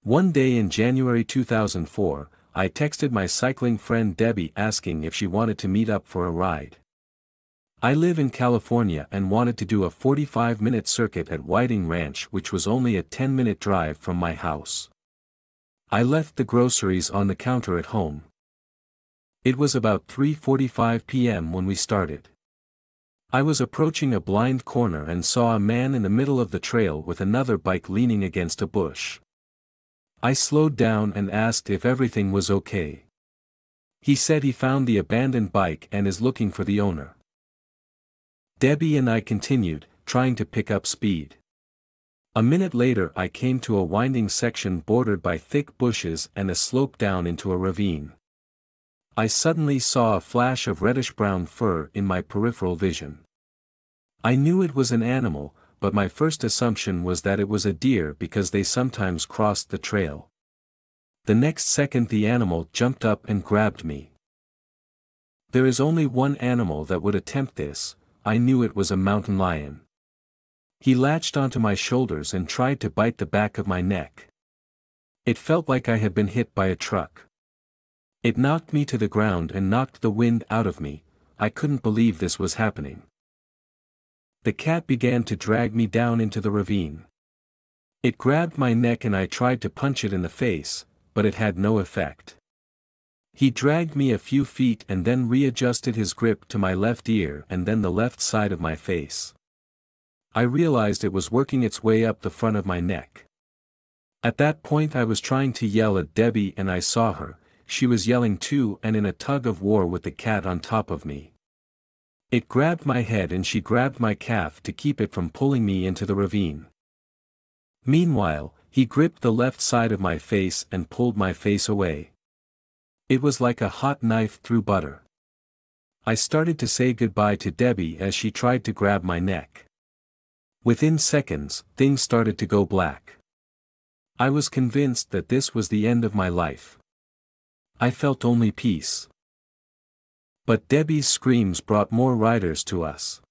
One day in January 2004, I texted my cycling friend Debbie asking if she wanted to meet up for a ride. I live in California and wanted to do a 45-minute circuit at Whiting Ranch, which was only a 10-minute drive from my house. I left the groceries on the counter at home. It was about 3:45 p.m. when we started. I was approaching a blind corner and saw a man in the middle of the trail with another bike leaning against a bush. I slowed down and asked if everything was okay. He said he found the abandoned bike and is looking for the owner. Debbie and I continued, trying to pick up speed. A minute later I came to a winding section bordered by thick bushes and a slope down into a ravine. I suddenly saw a flash of reddish-brown fur in my peripheral vision. I knew it was an animal, but my first assumption was that it was a deer because they sometimes crossed the trail. The next second the animal jumped up and grabbed me. There is only one animal that would attempt this. I knew it was a mountain lion. He latched onto my shoulders and tried to bite the back of my neck. It felt like I had been hit by a truck. It knocked me to the ground and knocked the wind out of me. I couldn't believe this was happening. The cat began to drag me down into the ravine. It grabbed my neck and I tried to punch it in the face, but it had no effect. He dragged me a few feet and then readjusted his grip to my left ear and then the left side of my face. I realized it was working its way up the front of my neck. At that point I was trying to yell at Debbie and I saw her. She was yelling too and in a tug of war with the cat on top of me. It grabbed my head and she grabbed my calf to keep it from pulling me into the ravine. Meanwhile, he gripped the left side of my face and pulled my face away. It was like a hot knife through butter. I started to say goodbye to Debbie as she tried to grab my neck. Within seconds, things started to go black. I was convinced that this was the end of my life. I felt only peace. But Debbie's screams brought more riders to us.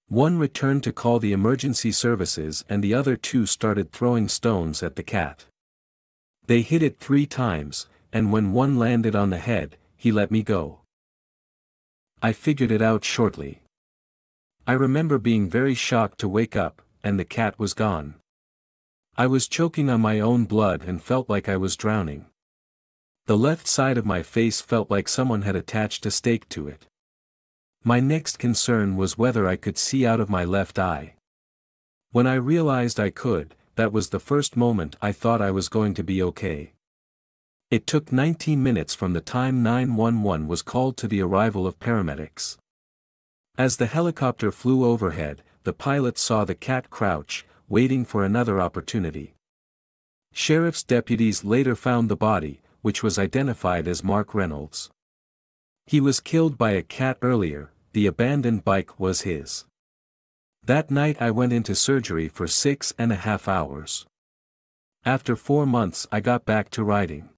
One returned to call the emergency services and the other two started throwing stones at the cat. They hit it 3 times, and when one landed on the head, he let me go. I figured it out shortly. I remember being very shocked to wake up, and the cat was gone. I was choking on my own blood and felt like I was drowning. The left side of my face felt like someone had attached a stake to it. My next concern was whether I could see out of my left eye. When I realized I could, that was the first moment I thought I was going to be okay. It took 19 minutes from the time 911 was called to the arrival of paramedics. As the helicopter flew overhead, the pilot saw the cat crouch, waiting for another opportunity. Sheriff's deputies later found the body, which was identified as Mark Reynolds. He was killed by a cat earlier. The abandoned bike was his. That night I went into surgery for 6.5 hours. After 4 months I got back to riding.